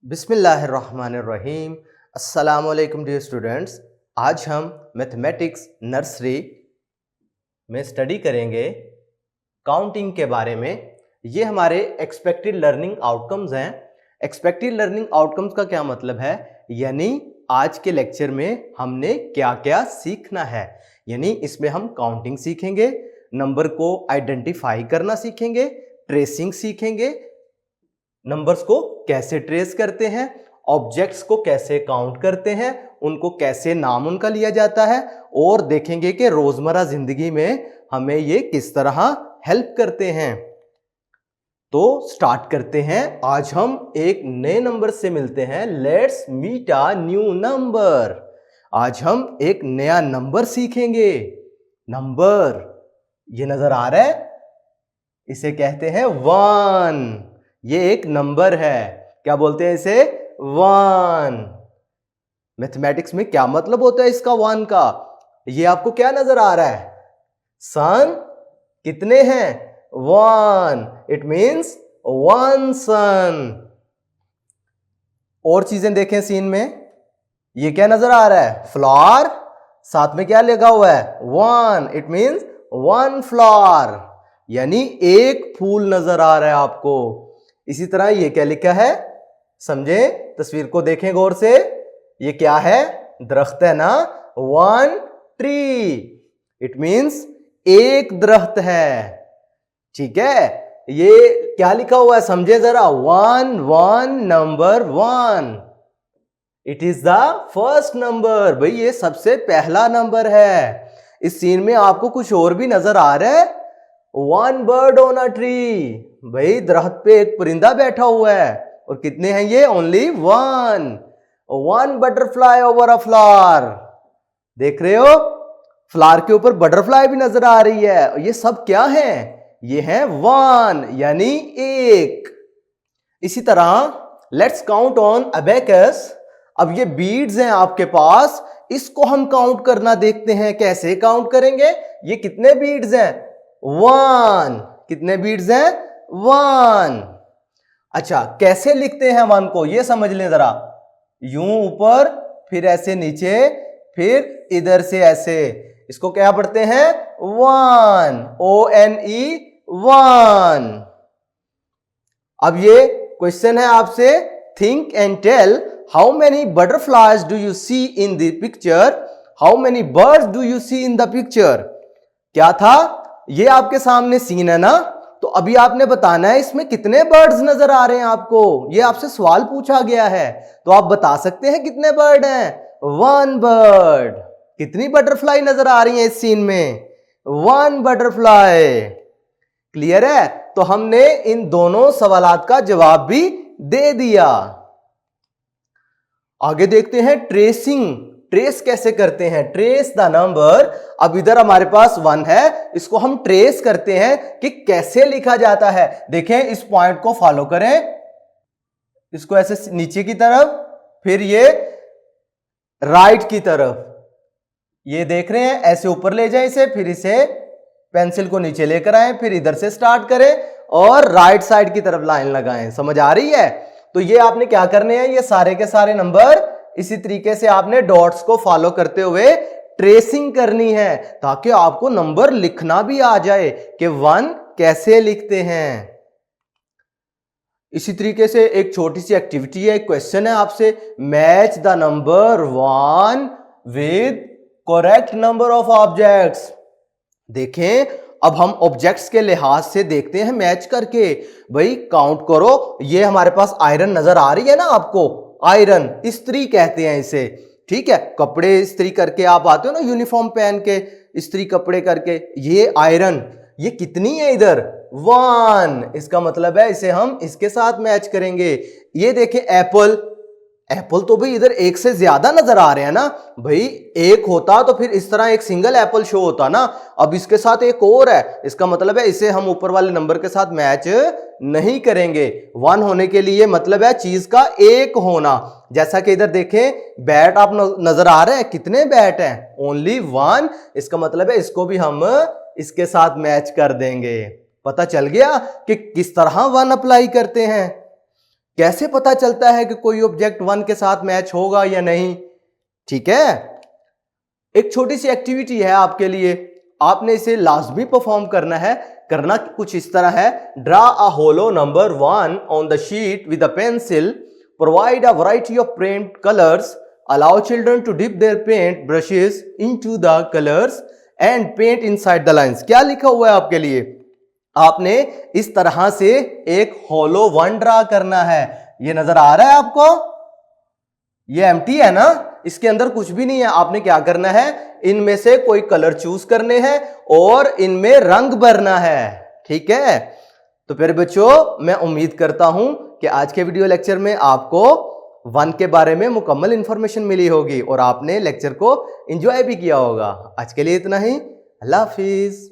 बिस्मिल्लाहिर्रहमानिर्रहीम। अस्सलाम वालेकुम डियर स्टूडेंट्स। आज हम मैथमेटिक्स नर्सरी में स्टडी करेंगे काउंटिंग के बारे में। ये हमारे एक्सपेक्टेड लर्निंग आउटकम्स हैं। एक्सपेक्टेड लर्निंग आउटकम्स का क्या मतलब है, यानी आज के लेक्चर में हमने क्या क्या सीखना है। यानी इसमें हम काउंटिंग सीखेंगे, नंबर को आइडेंटिफाई करना सीखेंगे, ट्रेसिंग सीखेंगे, नंबर्स को कैसे ट्रेस करते हैं, ऑब्जेक्ट्स को कैसे काउंट करते हैं, उनको कैसे नाम उनका लिया जाता है, और देखेंगे कि रोजमर्रा जिंदगी में हमें ये किस तरह हेल्प करते हैं। तो स्टार्ट करते हैं। आज हम एक नए नंबर से मिलते हैं। Let's meet a new number. आज हम एक नया नंबर सीखेंगे। नंबर ये नजर आ रहा है, इसे कहते हैं 1। ये एक नंबर है। क्या बोलते हैं इसे? 1। मैथमेटिक्स में क्या मतलब होता है इसका 1 का? ये आपको क्या नजर आ रहा है? सन कितने हैं? 1। इट मींस 1 सन। और चीजें देखें सीन में। ये क्या नजर आ रहा है? फ्लावर। साथ में क्या लगा हुआ है? 1। इट मींस 1 फ्लावर, यानी एक फूल नजर आ रहा है आपको। इसी तरह ये क्या लिखा है, समझे? तस्वीर को देखें गौर से। ये क्या है? दरख्त है ना। 1 ट्री, इट मींस एक दरख्त है। ठीक है। ये क्या लिखा हुआ है समझे जरा। 1 1 number 1। It is the first number. भाई ये सबसे पहला नंबर है। इस सीन में आपको कुछ और भी नजर आ रहा है। 1 बर्ड ऑन अ ट्री। भाई दरख्त पे एक परिंदा बैठा हुआ है। और कितने हैं ये? Only 1। 1 butterfly over a flower. देख रहे हो, फ्लावर के ऊपर बटरफ्लाई भी नजर आ रही है। ये सब क्या है? ये है 1, यानी एक। इसी तरह लेट्स काउंट ऑन अबेकस। अब ये बीड्स हैं आपके पास, इसको हम काउंट करना देखते हैं। कैसे काउंट करेंगे? ये कितने बीड्स हैं? 1। कितने बीड्स हैं? 1। अच्छा, कैसे लिखते हैं 1 को ये समझ लें जरा। यूं ऊपर, फिर ऐसे नीचे, फिर इधर से ऐसे। इसको क्या पढ़ते हैं? 1। ONE 1। अब ये क्वेश्चन है आपसे। Think and tell how many butterflies do you see in the picture, how many birds do you see in the picture. क्या था? ये आपके सामने सीन है ना, तो अभी आपने बताना है इसमें कितने बर्ड्स नजर आ रहे हैं आपको। ये आपसे सवाल पूछा गया है, तो आप बता सकते हैं कितने बर्ड हैं। 1 बर्ड। कितनी बटरफ्लाई नजर आ रही है इस सीन में? 1 बटरफ्लाई। क्लियर है? तो हमने इन दोनों सवालात का जवाब भी दे दिया। आगे देखते हैं ट्रेसिंग। ट्रेस कैसे करते हैं? Trace the number. अब इधर हमारे पास 1 है, इसको हम ट्रेस करते हैं कि कैसे लिखा जाता है। देखें, इस पॉइंट को फॉलो करें, इसको ऐसे नीचे की तरफ, फिर ये राइट की तरफ। ये देख रहे हैं, ऐसे ऊपर ले जाएं इसे, फिर इसे पेंसिल को नीचे लेकर आए, फिर इधर से स्टार्ट करें और राइट साइड की तरफ लाइन लगाएं। समझ आ रही है? तो ये आपने क्या करने हैं, ये सारे के सारे नंबर इसी तरीके से आपने डॉट्स को फॉलो करते हुए ट्रेसिंग करनी है, ताकि आपको नंबर लिखना भी आ जाए कि 1 कैसे लिखते हैं। इसी तरीके से एक छोटी सी एक्टिविटी है, एक क्वेश्चन है आपसे। Match the number 1 with correct number of objects. देखें, अब हम ऑब्जेक्ट्स के लिहाज से देखते हैं मैच करके। भाई काउंट करो। ये हमारे पास आयरन नजर आ रही है ना आपको, आयरन, इस्त्री कहते हैं इसे। ठीक है, कपड़े इस्त्री करके आप आते हो ना यूनिफॉर्म पहन के, इस्त्री कपड़े करके। ये आयरन, ये कितनी है इधर? 1। इसका मतलब है इसे हम इसके साथ मैच करेंगे। ये देखें एप्पल, एप्पल तो भाई इधर एक से ज्यादा नजर आ रहे हैं ना। भाई एक होता तो फिर इस तरह एक सिंगल एप्पल शो होता ना। अब इसके साथ एक और है, इसका मतलब है इसे हम ऊपर वाले नंबर के साथ मैच नहीं करेंगे। 1 होने के लिए मतलब है चीज का एक होना। जैसा कि इधर देखें, बैट आप नजर आ रहे हैं, कितने बैट हैं? ओनली 1। इसका मतलब है इसको भी हम इसके साथ मैच कर देंगे। पता चल गया कि किस तरह 1 अप्लाई करते हैं। कैसे पता चलता है कि कोई ऑब्जेक्ट 1 के साथ मैच होगा या नहीं? ठीक है, एक छोटी सी एक्टिविटी है आपके लिए, आपने इसे लाजमी परफॉर्म करना है। करना कुछ इस तरह है, draw a hollow number 1 on the sheet with a pencil, provide a variety of paint colours, allow children to dip their paint brushes into the colours and paint inside the lines. क्या लिखा हुआ है आपके लिए? आपने इस तरह से एक होलो 1 ड्रा करना है। ये नजर आ रहा है आपको? ये एम्प्टी है ना, इसके अंदर कुछ भी नहीं है। आपने क्या करना है, इनमें से कोई कलर चूज करने हैं और इनमें रंग भरना है। ठीक है, तो फिर बच्चों मैं उम्मीद करता हूं कि आज के वीडियो लेक्चर में आपको 1 के बारे में मुकम्मल इंफॉर्मेशन मिली होगी और आपने लेक्चर को एंजॉय भी किया होगा। आज के लिए इतना ही, अल्लाह हाफिज।